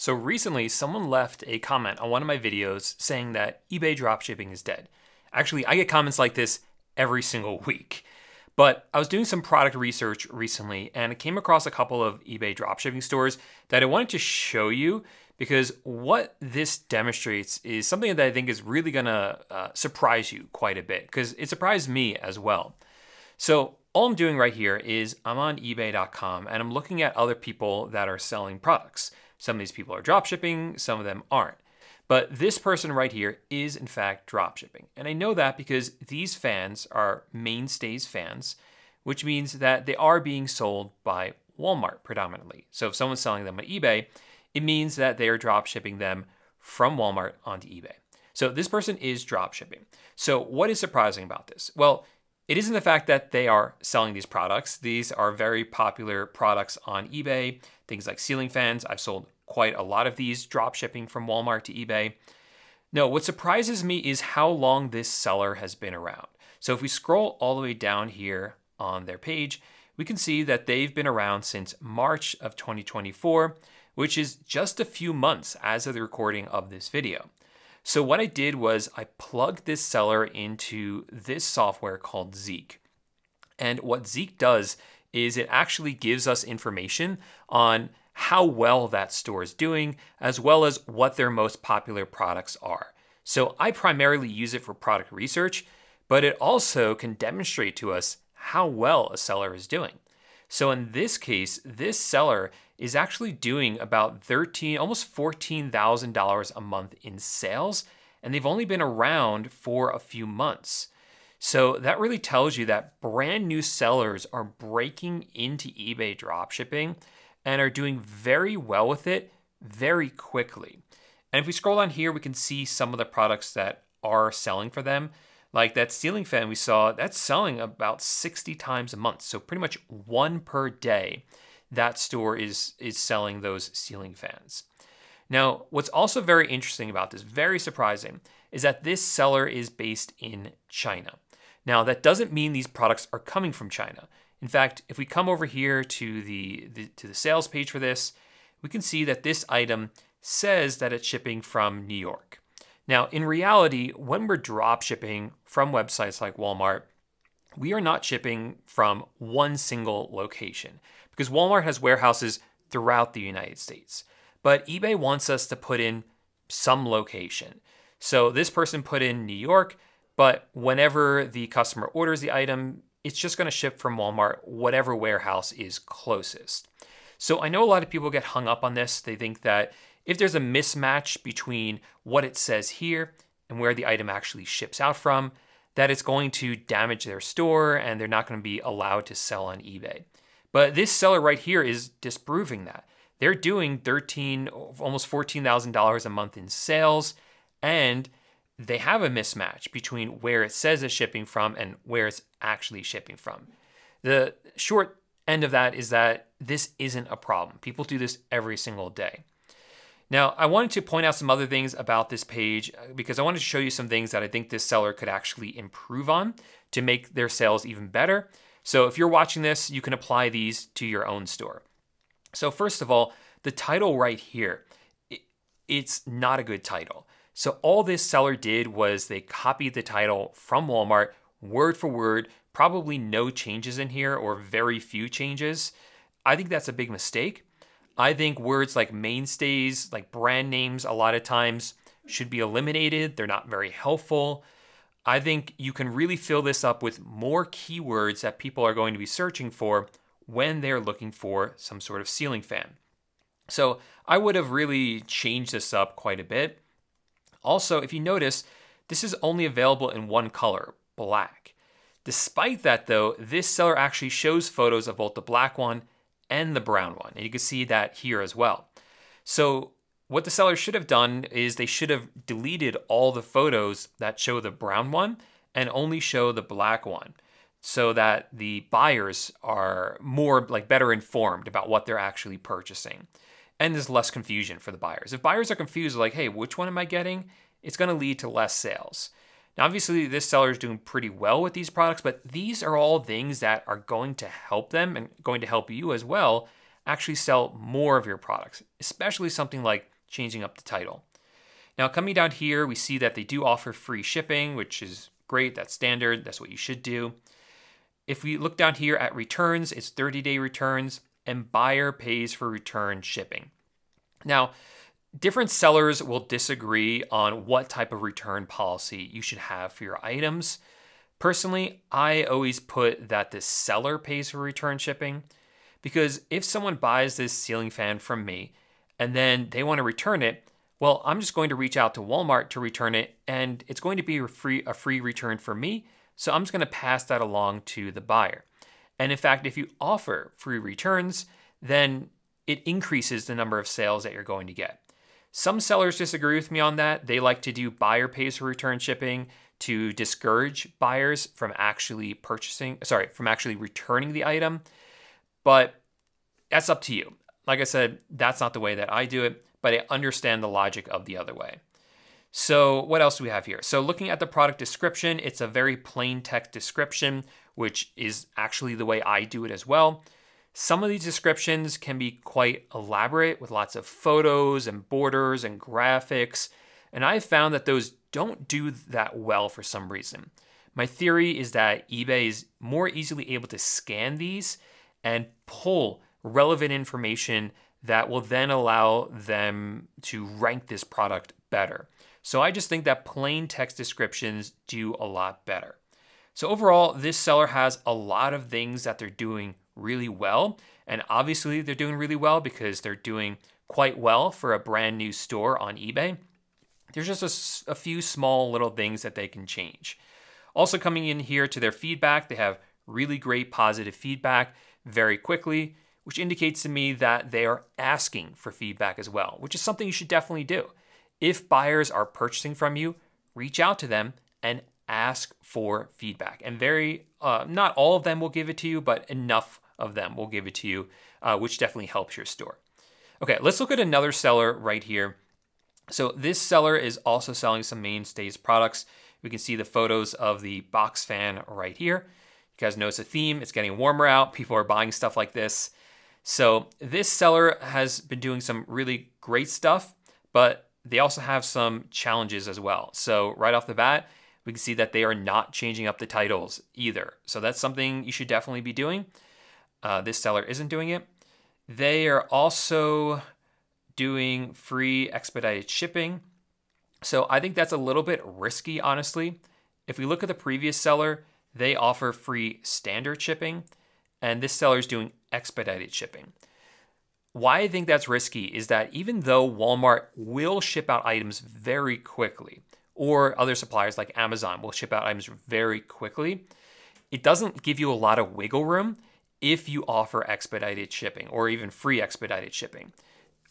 So recently, someone left a comment on one of my videos saying that eBay dropshipping is dead. Actually, I get comments like this every single week. But I was doing some product research recently and I came across a couple of eBay dropshipping stores that I wanted to show you because what this demonstrates is something that I think is really gonna surprise you quite a bit because it surprised me as well. So all I'm doing right here is I'm on eBay.com and I'm looking at other people that are selling products. Some of these people are dropshipping, some of them aren't. But this person right here is in fact dropshipping. And I know that because these fans are Mainstays fans, which means that they are being sold by Walmart predominantly. So if someone's selling them on eBay, it means that they are dropshipping them from Walmart onto eBay. So this person is dropshipping. So what is surprising about this? Well, it isn't the fact that they are selling these products. These are very popular products on eBay, things like ceiling fans. I've sold quite a lot of these drop shipping from Walmart to eBay. No, what surprises me is how long this seller has been around. So if we scroll all the way down here on their page, we can see that they've been around since March of 2024, which is just a few months as of the recording of this video. So what I did was I plugged this seller into this software called Zeek. And what Zeek does is it actually gives us information on how well that store is doing, as well as what their most popular products are. So I primarily use it for product research, but it also can demonstrate to us how well a seller is doing. So in this case, this seller is actually doing about almost $14,000 a month in sales, and they've only been around for a few months. So that really tells you that brand new sellers are breaking into eBay dropshipping and are doing very well with it very quickly. And if we scroll down here, we can see some of the products that are selling for them. Like that ceiling fan we saw, that's selling about 60 times a month. So pretty much one per day, that store is selling those ceiling fans. Now, what's also very interesting about this, very surprising, is that this seller is based in China. Now, that doesn't mean these products are coming from China. In fact, if we come over here to the sales page for this, we can see that this item says that it's shipping from New York. Now, in reality, when we're drop shipping from websites like Walmart, we are not shipping from one single location because Walmart has warehouses throughout the United States. But eBay wants us to put in some location. So this person put in New York, but whenever the customer orders the item, it's just going to ship from Walmart, whatever warehouse is closest. So I know a lot of people get hung up on this. They think that if there's a mismatch between what it says here and where the item actually ships out from, that it's going to damage their store and they're not going to be allowed to sell on eBay. But this seller right here is disproving that. They're doing almost $14,000 a month in sales, and they have a mismatch between where it says it's shipping from and where it's actually shipping from. The short end of that is that this isn't a problem. People do this every single day. Now, I wanted to point out some other things about this page because I wanted to show you some things that I think this seller could actually improve on to make their sales even better. So if you're watching this, you can apply these to your own store. So first of all, the title right here, it's not a good title. So all this seller did was they copied the title from Walmart word for word, probably no changes in here or very few changes. I think that's a big mistake. I think words like mainstays, like brand names, a lot of times should be eliminated. They're not very helpful. I think you can really fill this up with more keywords that people are going to be searching for when they're looking for some sort of ceiling fan. So I would have really changed this up quite a bit. Also, if you notice, this is only available in one color, black. Despite that though, this seller actually shows photos of both the black one and the brown one. And you can see that here as well. So what the seller should have done is they should have deleted all the photos that show the brown one and only show the black one, so that the buyers are more better informed about what they're actually purchasing. And there's less confusion for the buyers. If buyers are confused, like, hey, which one am I getting? It's gonna lead to less sales. Now, obviously this seller is doing pretty well with these products, but these are all things that are going to help them and going to help you as well actually sell more of your products, especially something like changing up the title. Now coming down here, we see that they do offer free shipping, which is great. That's standard. That's what you should do. If we look down here at returns, it's 30-day returns, and buyer pays for return shipping. Now, different sellers will disagree on what type of return policy you should have for your items. Personally, I always put that the seller pays for return shipping, because if someone buys this ceiling fan from me and then they want to return it, well, I'm just going to reach out to Walmart to return it, and it's going to be a free return for me, so I'm just going to pass that along to the buyer. And in fact, if you offer free returns, then it increases the number of sales that you're going to get. Some sellers disagree with me on that. They like to do buyer pays for return shipping to discourage buyers from actually returning the item. But that's up to you. Like I said, that's not the way that I do it, but I understand the logic of the other way. So what else do we have here? So looking at the product description, it's a very plain text description, which is actually the way I do it as well. Some of these descriptions can be quite elaborate with lots of photos and borders and graphics, and I've found that those don't do that well for some reason. My theory is that eBay is more easily able to scan these and pull relevant information that will then allow them to rank this product better. So I just think that plain text descriptions do a lot better. So overall, this seller has a lot of things that they're doing really well. And obviously they're doing really well because they're doing quite well for a brand new store on eBay. There's just a few small little things that they can change. Also coming in here to their feedback, they have really great positive feedback very quickly, which indicates to me that they are asking for feedback as well, which is something you should definitely do. If buyers are purchasing from you, reach out to them and ask for feedback. And not all of them will give it to you, but enough of them will give it to you, which definitely helps your store. Okay, let's look at another seller right here. So this seller is also selling some mainstays products. We can see the photos of the box fan right here. You guys notice a theme. It's getting warmer out. People are buying stuff like this. So this seller has been doing some really great stuff, but they also have some challenges as well. So right off the bat, we can see that they are not changing up the titles either. So that's something you should definitely be doing. This seller isn't doing it. They are also doing free expedited shipping. So I think that's a little bit risky, honestly. If we look at the previous seller, they offer free standard shipping, and this seller is doing expedited shipping. Why I think that's risky is that even though Walmart will ship out items very quickly, or other suppliers like Amazon will ship out items very quickly, it doesn't give you a lot of wiggle room if you offer expedited shipping or even free expedited shipping.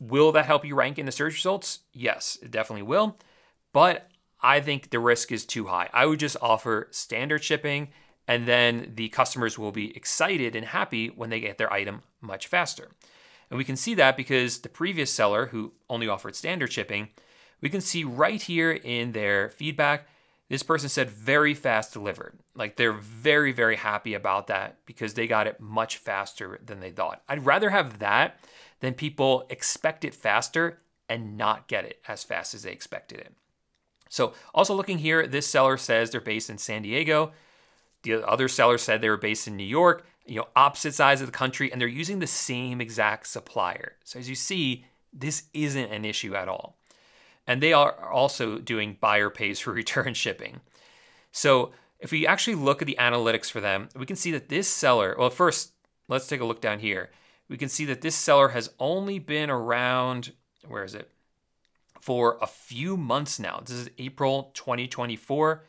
Will that help you rank in the search results? Yes, it definitely will. But I think the risk is too high. I would just offer standard shipping, and then the customers will be excited and happy when they get their item much faster. And we can see that because the previous seller who only offered standard shipping, we can see right here in their feedback, this person said very fast delivered. Like they're very, very happy about that because they got it much faster than they thought. I'd rather have that than people expect it faster and not get it as fast as they expected it. So also looking here, this seller says they're based in San Diego. The other seller said they were based in New York, opposite sides of the country, and they're using the same exact supplier. So as you see, this isn't an issue at all. And they are also doing buyer pays for return shipping. So if we actually look at the analytics for them, we can see that this seller, well, first, let's take a look down here. We can see that this seller has only been around, where is it? For a few months now. This is April 2024.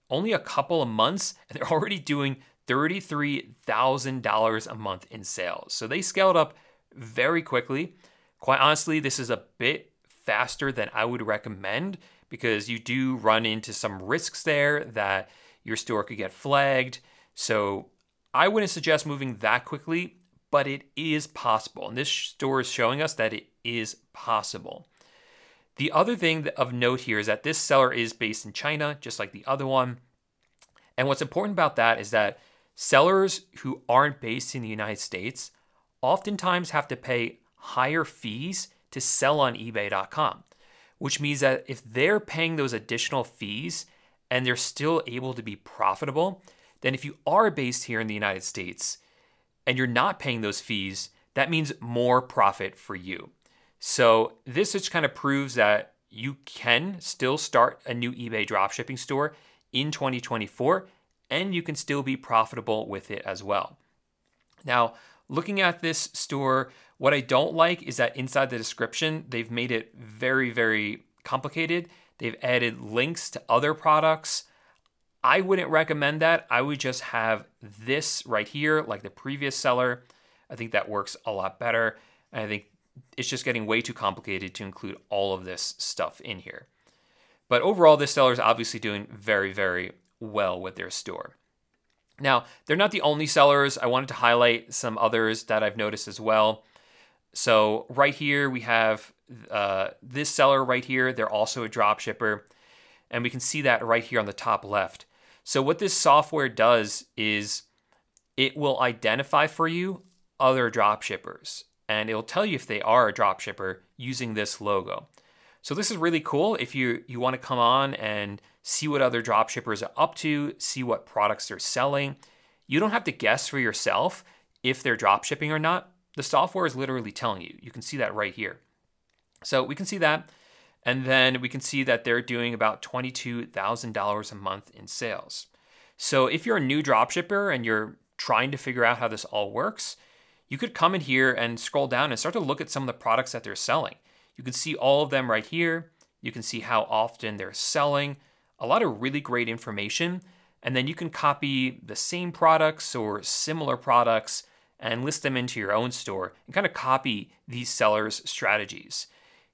Only a couple of months, and they're already doing $33,000 a month in sales. So they scaled up very quickly. Quite honestly, this is a bit faster than I would recommend because you do run into some risks there that your store could get flagged. So I wouldn't suggest moving that quickly, but it is possible. And this store is showing us that it is possible. The other thing of note here is that this seller is based in China, just like the other one. And what's important about that is that sellers who aren't based in the United States oftentimes have to pay higher fees to sell on eBay.com, which means that if they're paying those additional fees and they're still able to be profitable, then if you are based here in the United States and you're not paying those fees, that means more profit for you. So this just kind of proves that you can still start a new eBay dropshipping store in 2024, and you can still be profitable with it as well. Now, looking at this store, what I don't like is that inside the description, they've made it very, very complicated. They've added links to other products. I wouldn't recommend that. I would just have this right here, like the previous seller. I think that works a lot better. And I think it's just getting way too complicated to include all of this stuff in here. But overall, this seller is obviously doing very, very well with their store. Now, they're not the only sellers. I wanted to highlight some others that I've noticed as well. So right here, we have this seller right here. They're also a drop shipper. And we can see that right here on the top left. So what this software does is it will identify for you other drop shippers. And it'll tell you if they are a drop shipper using this logo. So this is really cool if you want to come on and see what other drop shippers are up to, see what products they're selling. You don't have to guess for yourself if they're drop shipping or not. The software is literally telling you. You can see that right here. So we can see that. And then we can see that they're doing about $22,000 a month in sales. So if you're a new drop shipper and you're trying to figure out how this all works, you could come in here and scroll down and start to look at some of the products that they're selling. You can see all of them right here. You can see how often they're selling. A lot of really great information. And then you can copy the same products or similar products and list them into your own store and kind of copy these sellers' strategies.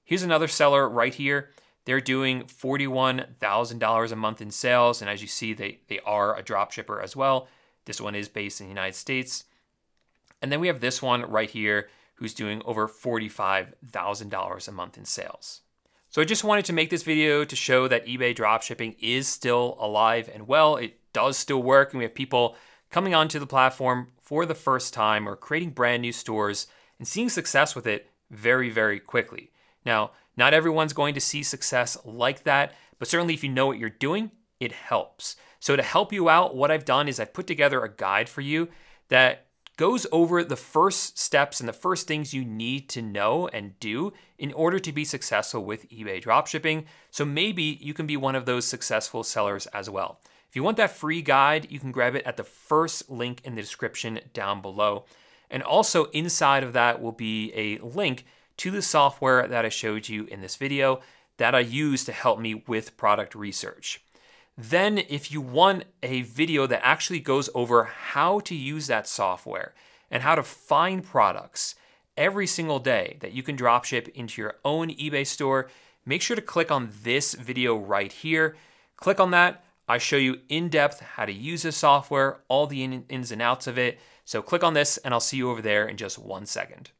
Here's another seller right here. They're doing $41,000 a month in sales. And as you see, they are a drop shipper as well. This one is based in the United States. And then we have this one right here who's doing over $45,000 a month in sales. So I just wanted to make this video to show that eBay dropshipping is still alive and well. It does still work, and we have people coming onto the platform for the first time or creating brand new stores and seeing success with it very, very quickly. Now, not everyone's going to see success like that, but certainly if you know what you're doing, it helps. So to help you out, what I've done is I've put together a guide for you that goes over the first steps and the first things you need to know and do in order to be successful with eBay dropshipping. So maybe you can be one of those successful sellers as well. If you want that free guide, you can grab it at the first link in the description down below. And also inside of that will be a link to the software that I showed you in this video that I use to help me with product research. Then if you want a video that actually goes over how to use that software and how to find products every single day that you can dropship into your own eBay store, make sure to click on this video right here. Click on that. I show you in depth how to use this software, all the ins and outs of it. So click on this and I'll see you over there in just 1 second.